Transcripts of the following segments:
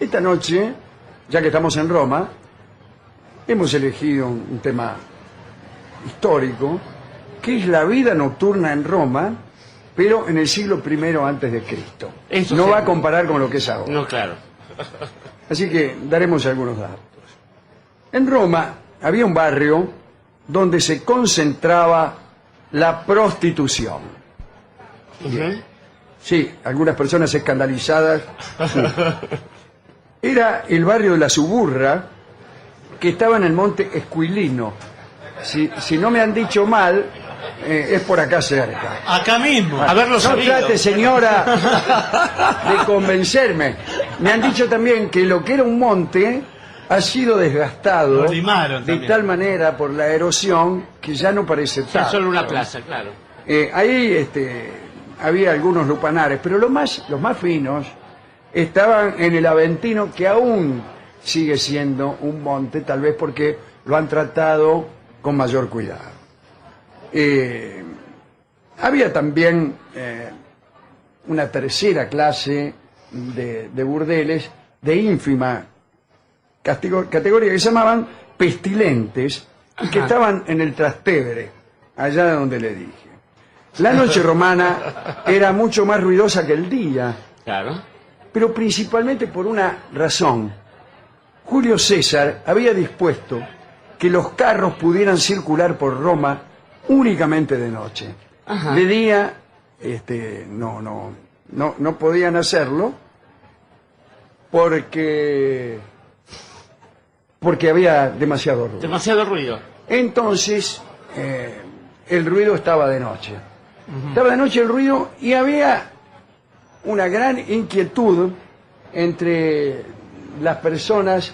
Esta noche, ya que estamos en Roma, hemos elegido un tema histórico, que es la vida nocturna en Roma, pero en el siglo I antes de Cristo. No va a comparar con lo que es ahora. No, claro. Así que daremos algunos datos. En Roma había un barrio donde se concentraba la prostitución. Sí, algunas personas escandalizadas. Sí. Era el barrio de la Suburra, que estaba en el monte Esquilino. Si no me han dicho mal, es por acá cerca. Acá mismo. Haberlo No sabido. trate, señora, de convencerme. Me han dicho también que lo que era un monte ha sido desgastado Lo limaron de también. tal manera por la erosión que ya no parece Es tal. solo una plaza, claro. Ahí había algunos lupanares, pero los más finos estaban en el Aventino, que aún sigue siendo un monte, tal vez porque lo han tratado con mayor cuidado. Había también una tercera clase de burdeles de ínfima categoría que se llamaban pestilentes y que estaban en el Trastevere, allá donde le dije. La noche romana era mucho más ruidosa que el día, Claro. pero principalmente por una razón. Julio César había dispuesto que los carros pudieran circular por Roma únicamente de noche. Ajá. De día no podían hacerlo porque había demasiado ruido. Demasiado ruido. Entonces el ruido estaba de noche. Estaba de noche el ruido y había una gran inquietud entre las personas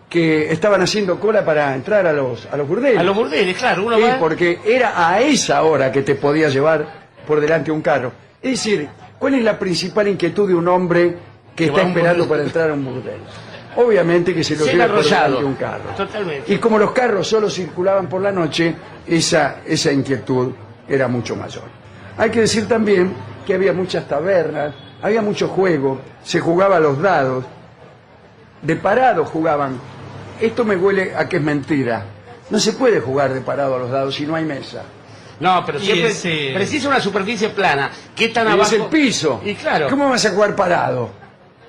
que estaban haciendo cola para entrar a los burdeles. A los burdeles, claro. Uno Sí, va... porque era a esa hora que te podía llevar por delante un carro. Es decir, ¿cuál es la principal inquietud de un hombre que está va a un esperando burdel. para entrar a un burdel? Obviamente que se lo Ser lleva por arrollado. delante un carro. Totalmente. Y como los carros solo circulaban por la noche, esa inquietud era mucho mayor. Hay que decir también que había muchas tabernas, había mucho juego, se jugaba a los dados, de parado jugaban. Esto me huele a que es mentira. No se puede jugar de parado a los dados si no hay mesa. No, pero siempre ese- precisa una superficie plana. ¿Qué tan Y abajo? es el piso. Y claro. ¿Cómo vas a jugar parado?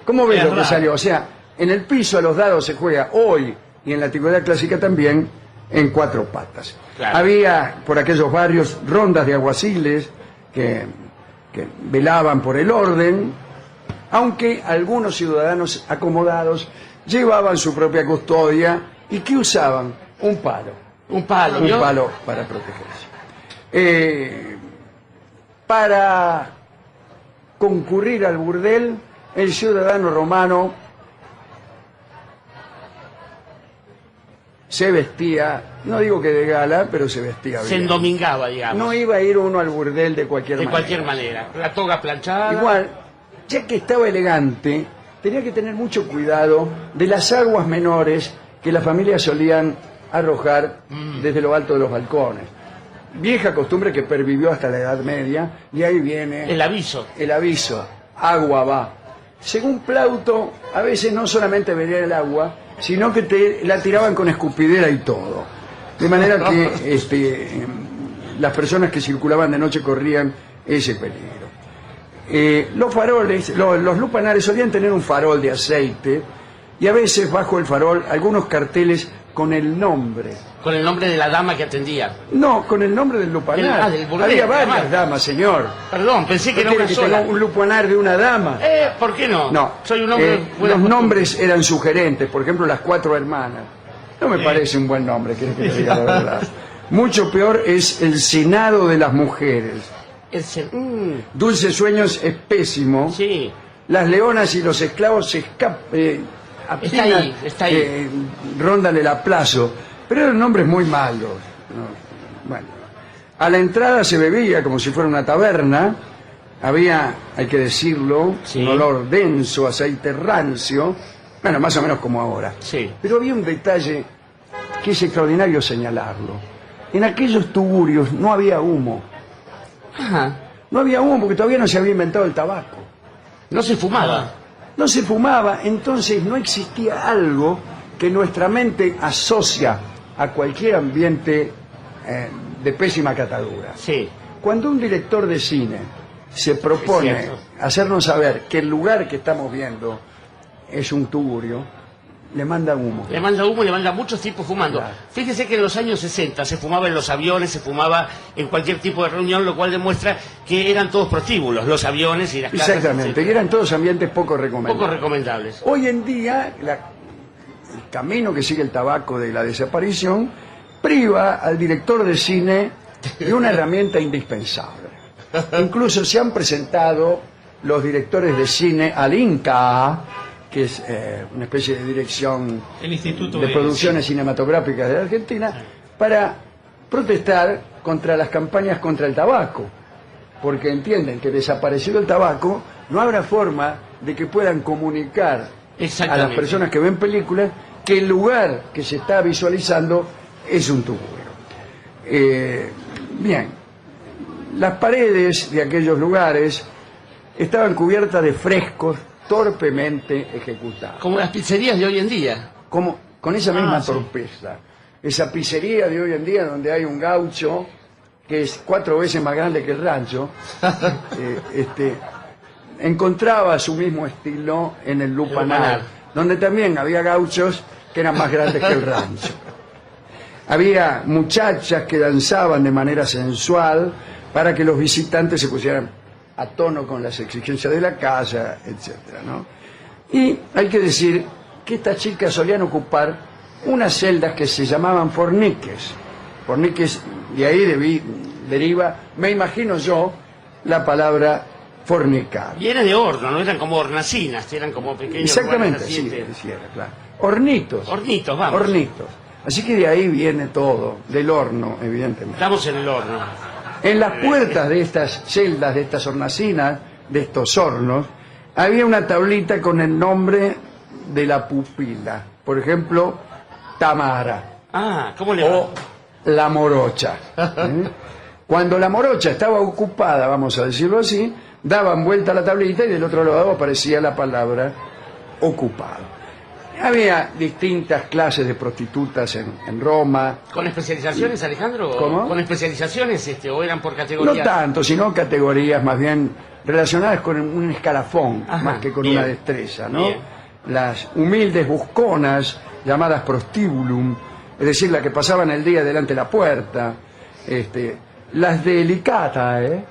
¿Cómo ves Es lo que raro. salió? O sea, en el piso a los dados se juega hoy y en la antigüedad clásica también en cuatro patas. Claro. Había por aquellos barrios rondas de alguaciles que velaban por el orden, aunque algunos ciudadanos acomodados llevaban su propia custodia y que usaban un palo. Un palo, Un ¿vio? palo para protegerse. Para concurrir al burdel, el ciudadano romano se vestía, no digo que de gala, pero se vestía Se bien. endomingaba, digamos. No iba a ir uno al burdel de cualquier de manera. cualquier manera. La toga planchada. Igual, ya que estaba elegante, tenía que tener mucho cuidado de las aguas menores que las familias solían arrojar desde lo alto de los balcones. Vieja costumbre que pervivió hasta la Edad Media, y ahí viene El aviso. el aviso: agua va. Según Plauto, a veces no solamente venía el agua, sino que la tiraban con escupidera y todo. De manera que las personas que circulaban de noche corrían ese peligro. Los faroles, los lupanares solían tener un farol de aceite y a veces bajo el farol algunos carteles con el nombre. Con el nombre de la dama que atendía. No, con el nombre del lupanar. Del burdel, Había de la varias marca. damas, señor. Perdón, pensé que ¿No era quiere una que tenga sola. un lupanar de una dama? ¿Por qué no? No. Soy un hombre... buena los costumbre. nombres eran sugerentes, por ejemplo, las cuatro hermanas. No me parece un buen nombre, ¿querés que te diga la verdad? Mucho peor es el Senado de las Mujeres. Dulces Sueños es pésimo. Sí. Las leonas y los esclavos se Está ahí, está ahí. rondan el aplazo. Pero eran nombres muy malos. ¿No? Bueno. A la entrada se bebía como si fuera una taberna. Había, hay que decirlo, Sí. un olor denso, aceite rancio. Bueno, más o menos como ahora. Sí. Pero había un detalle que es extraordinario señalarlo. En aquellos tuburios no había humo. Ajá. No había humo porque todavía no se había inventado el tabaco. No se fumaba. No se fumaba, entonces no existía algo que nuestra mente asocia a cualquier ambiente de pésima catadura. Sí. Cuando un director de cine se propone Es cierto. hacernos saber que el lugar que estamos viendo es un tugurio, le manda humo. Le manda humo y le manda muchos tipos fumando. Claro. Fíjese que en los años 60 se fumaba en los aviones, se fumaba en cualquier tipo de reunión, lo cual demuestra que eran todos prostíbulos, los aviones y las casas. Exactamente, y etcétera. eran todos ambientes poco recomendables. Poco recomendables. Hoy en día, el camino que sigue el tabaco de la desaparición priva al director de cine de una herramienta indispensable. Incluso se han presentado los directores de cine al INCA, que es una especie de dirección El Instituto de Producciones Cinematográficas de la Argentina, para protestar contra las campañas contra el tabaco, porque entienden que desaparecido el tabaco no habrá forma de que puedan comunicar a las Exactamente. personas que ven películas que el lugar que se está visualizando es un tugurio. Bien, las paredes de aquellos lugares estaban cubiertas de frescos torpemente ejecutados, Como las pizzerías de hoy en día. como con esa misma sí. torpeza. Esa pizzería de hoy en día donde hay un gaucho que es 4 veces más grande que el rancho, encontraba su mismo estilo en el Lupanar, Lupanar. donde también había gauchos que eran más grandes que el rancho. Había muchachas que danzaban de manera sensual para que los visitantes se pusieran a tono con las exigencias de la casa, etcétera, ¿no? Y hay que decir que estas chicas solían ocupar unas celdas que se llamaban forniques. Forniques, de ahí deriva, me imagino yo, la palabra fornicar. Y era de horno, no eran como hornacinas, eran como pequeños Exactamente, lugares sí, así, sí, era, claro. Hornitos. Hornitos, vamos. Hornitos. Así que de ahí viene todo, del horno, evidentemente. Estamos en el horno. En las puertas de estas celdas, de estas hornacinas, de estos hornos, había una tablita con el nombre de la pupila. Por ejemplo, Tamara Ah, ¿cómo le va? o la morocha. ¿Eh? Cuando la morocha estaba ocupada, vamos a decirlo así, daban vuelta a la tablita y del otro lado aparecía la palabra ocupado. Había distintas clases de prostitutas en Roma. ¿Con especializaciones, Alejandro? ¿Cómo? ¿Con especializaciones o eran por No categoría? tanto, sino categorías más bien relacionadas con un escalafón, Ajá, más que con bien. una destreza, ¿no? Bien. Las humildes busconas, llamadas prostibulum, es decir, las que pasaban el día delante de la puerta. Las delicata, Bien.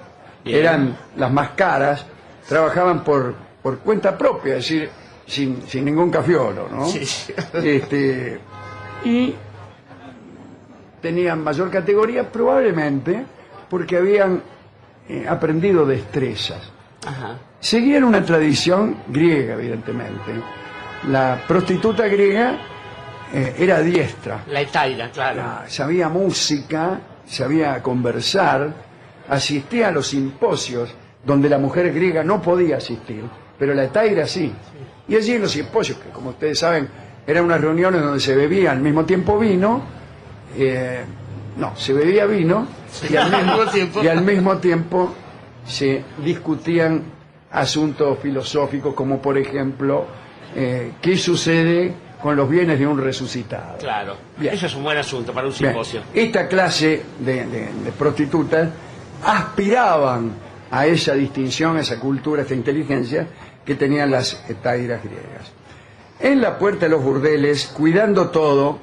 eran las más caras, trabajaban por cuenta propia, es decir, sin ningún cafiolo, ¿no? Sí, sí. Y tenían mayor categoría probablemente porque habían aprendido destrezas. Ajá. Seguían una tradición griega, evidentemente. La prostituta griega era diestra. La etaira, claro. Sabía música, sabía conversar, asistía a los simposios donde la mujer griega no podía asistir, pero la etaira sí. Y allí en los simposios, que como ustedes saben, eran unas reuniones donde se bebía al mismo tiempo vino, se bebía vino y al mismo tiempo se discutían asuntos filosóficos como por ejemplo qué sucede con los bienes de un resucitado. Claro. Bien. Eso es un buen asunto para un Bien, simposio. esta clase de prostitutas aspiraban a esa distinción, a esa cultura, a esta inteligencia que tenían las etairas griegas. En la puerta de los burdeles, cuidando todo,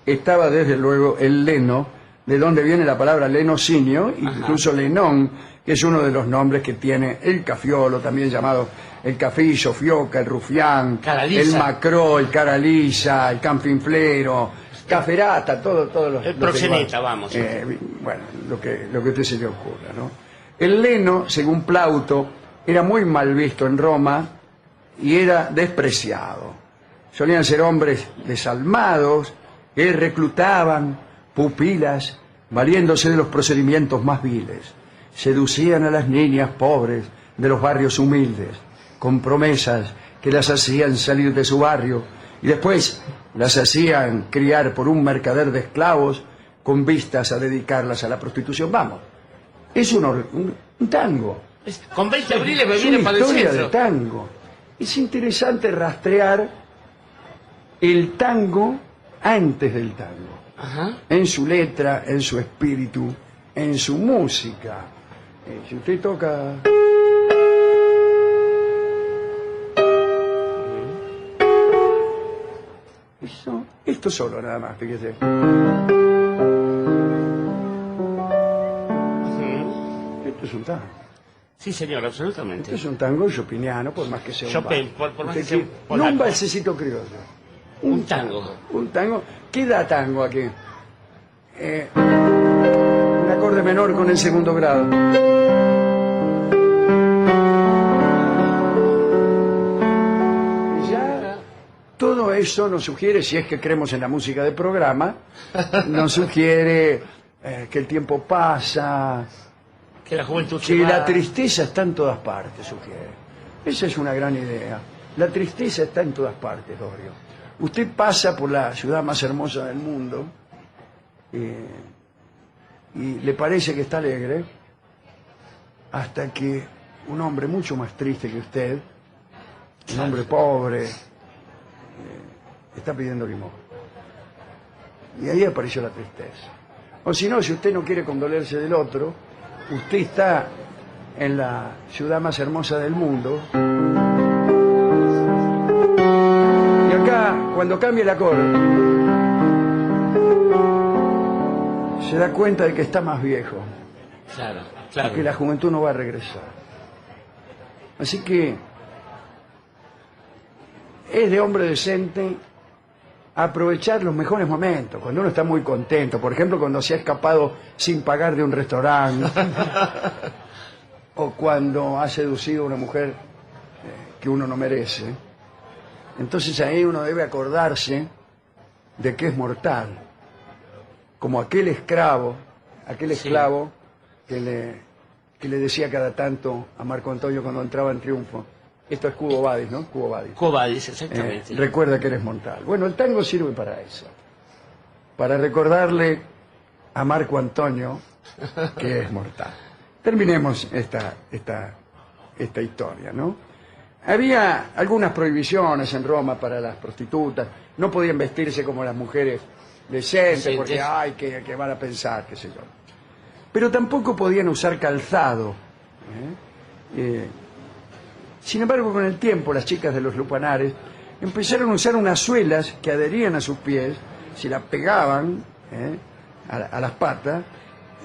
estaba desde luego el leno, de donde viene la palabra lenocinio, incluso lenón, que es uno de los nombres que tiene el cafiolo, también llamado el cafillo, fioca, el rufián, Caralisa. el macró, el caralisa, el canfinflero, caferata, todos los... El los proxeneta, derivados. vamos. Bueno, lo que a usted se le ocurra, ¿no? El leno, según Plauto, era muy mal visto en Roma y era despreciado. Solían ser hombres desalmados que reclutaban pupilas valiéndose de los procedimientos más viles. Seducían a las niñas pobres de los barrios humildes con promesas que las hacían salir de su barrio y después las hacían criar por un mercader de esclavos con vistas a dedicarlas a la prostitución. Vamos, es un tango. Con 20 abriles me Es viene una para el historia de centro. tango. es interesante rastrear el tango antes del tango, Ajá. en su letra, en su espíritu, en su música. Si usted toca... Eso, esto solo nada más, fíjese. Esto es un tango. Sí, señor, absolutamente. Esto es un tango chopiniano, por más que sea un Chopin, vals. por más que Usted sea quiere- polaco. no un balsecito criollo. Un tango. Un tango. ¿Qué da tango aquí? Un acorde menor con el segundo grado. Y ya todo eso nos sugiere, si es que creemos en la música de programa, nos sugiere que el tiempo pasa, Que la juventud se que va. la tristeza está en todas partes, sugiere. Esa es una gran idea. La tristeza está en todas partes, Dorio. Usted pasa por la ciudad más hermosa del mundo y le parece que está alegre hasta que un hombre mucho más triste que usted, un hombre pobre, está pidiendo limón. Y ahí apareció la tristeza. O si no, si usted no quiere condolerse del otro, usted está en la ciudad más hermosa del mundo. Y acá, cuando cambia el acorde, se da cuenta de que está más viejo, Claro, claro. que la juventud no va a regresar. Así que es de hombre decente aprovechar los mejores momentos, cuando uno está muy contento, por ejemplo, cuando se ha escapado sin pagar de un restaurante, o cuando ha seducido a una mujer que uno no merece. Entonces ahí uno debe acordarse de que es mortal, como aquel esclavo que le decía cada tanto a Marco Antonio cuando entraba en triunfo. Esto es Cubo Vadis, ¿no? Cubo Vadis. Cobadis, exactamente. Recuerda que eres mortal. Bueno, el tango sirve para eso, para recordarle a Marco Antonio que es mortal. Terminemos esta historia, ¿no? Había algunas prohibiciones en Roma para las prostitutas. No podían vestirse como las mujeres decentes, porque ay, que van a pensar, qué sé yo. Pero tampoco podían usar calzado. Sin embargo, con el tiempo, las chicas de los lupanares empezaron a usar unas suelas que adherían a sus pies, se las pegaban a las patas,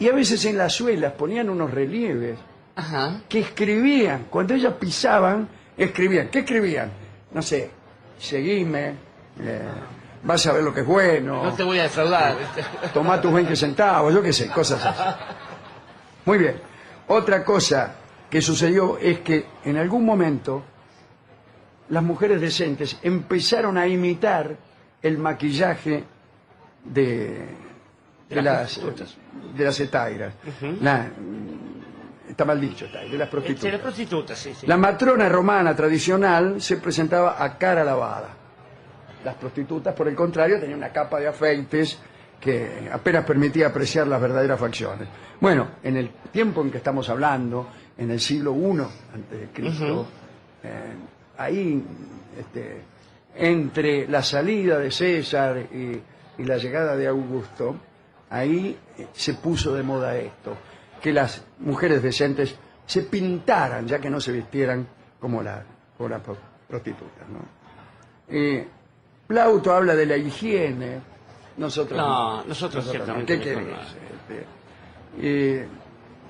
y a veces en las suelas ponían unos relieves Ajá. que escribían. Cuando ellas pisaban, escribían. ¿Qué escribían? No sé, seguime, vas a ver lo que es bueno, No te voy a defraudar. tomá tus 20 centavos, yo qué sé, cosas así. Muy bien. Otra cosa que sucedió es que en algún momento las mujeres decentes empezaron a imitar el maquillaje de las etairas. Está mal dicho, de las prostitutas. De las prostitutas, sí, sí. La matrona romana tradicional se presentaba a cara lavada. Las prostitutas, por el contrario, tenían una capa de afeites que apenas permitía apreciar las verdaderas facciones. Bueno, en el tiempo en que estamos hablando, en el siglo I antes de Cristo, ahí, entre la salida de César y la llegada de Augusto, ahí se puso de moda esto, que las mujeres decentes se pintaran, ya que no se vistieran como las prostitutas, ¿no? Plauto habla de la higiene, nosotros ciertamente ¿Qué no, querés? no.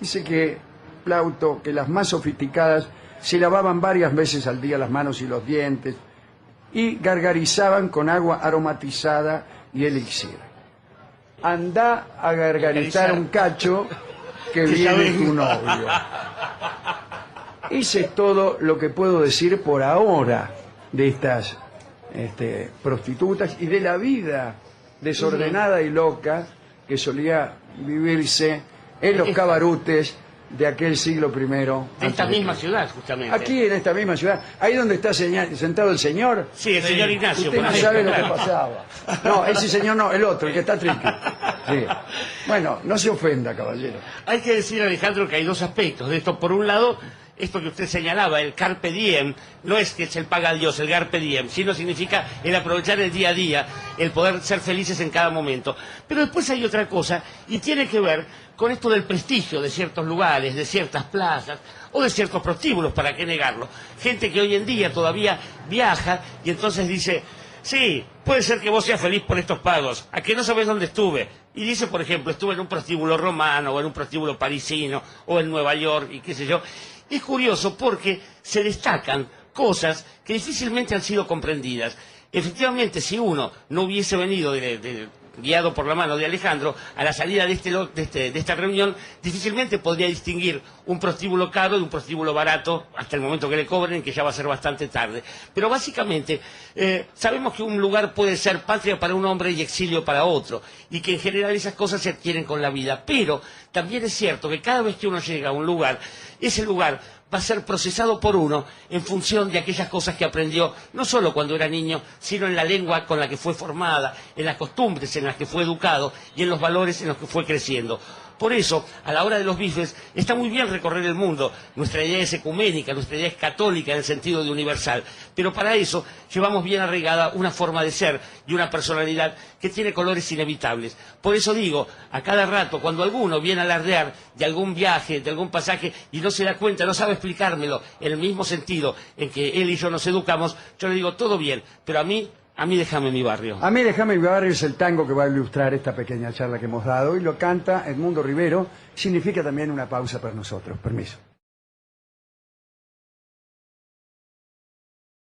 Dice que Plauto, que las más sofisticadas se lavaban varias veces al día las manos y los dientes y gargarizaban con agua aromatizada y elixir. Andá a gargarizar un cacho que viene tu novio. Ese es todo lo que puedo decir por ahora de estas prostitutas y de la vida desordenada y loca que solía vivirse en los cabarutes de aquel siglo primero. De esta misma ciudad, justamente. Aquí en esta misma ciudad, ahí donde está sentado el señor. Sí, el señor Ignacio. Usted por no ahí, sabe lo que claro. pasaba. No, ese señor no, el otro, el que está triqui. Sí. Bueno, no se ofenda, caballero. Hay que decir, Alejandro, que hay dos aspectos de esto. Por un lado, esto que usted señalaba, el carpe diem, no es que es el paga a Dios, el carpe diem, sino significa el aprovechar el día a día, el poder ser felices en cada momento. Pero después hay otra cosa, y tiene que ver con esto del prestigio de ciertos lugares, de ciertas plazas, o de ciertos prostíbulos, ¿para qué negarlo? Gente que hoy en día todavía viaja y entonces dice, sí, puede ser que vos seas feliz por estos pagos, a que no sabés dónde estuve. Y dice, por ejemplo, estuve en un prostíbulo romano, o en un prostíbulo parisino, o en Nueva York, y qué sé yo. Es curioso porque se destacan cosas que difícilmente han sido comprendidas. Efectivamente, si uno no hubiese venido guiado por la mano de Alejandro, a la salida de esta reunión, difícilmente podría distinguir un prostíbulo caro de un prostíbulo barato hasta el momento que le cobren, que ya va a ser bastante tarde. Pero básicamente, sabemos que un lugar puede ser patria para un hombre y exilio para otro, y que en general esas cosas se adquieren con la vida. Pero también es cierto que cada vez que uno llega a un lugar, ese lugar va a ser procesado por uno en función de aquellas cosas que aprendió, no solo cuando era niño, sino en la lengua con la que fue formada, en las costumbres en las que fue educado y en los valores en los que fue creciendo. Por eso, a la hora de los bifes, está muy bien recorrer el mundo. Nuestra idea es ecuménica, nuestra idea es católica en el sentido de universal. Pero para eso llevamos bien arraigada una forma de ser y una personalidad que tiene colores inevitables. Por eso digo, a cada rato, cuando alguno viene a alardear de algún viaje, de algún pasaje, y no se da cuenta, no sabe explicármelo en el mismo sentido en que él y yo nos educamos, yo le digo, todo bien, pero a mí déjame mi barrio. A mí déjame mi barrio es el tango que va a ilustrar esta pequeña charla que hemos dado y lo canta Edmundo Rivero. Significa también una pausa para nosotros. Permiso.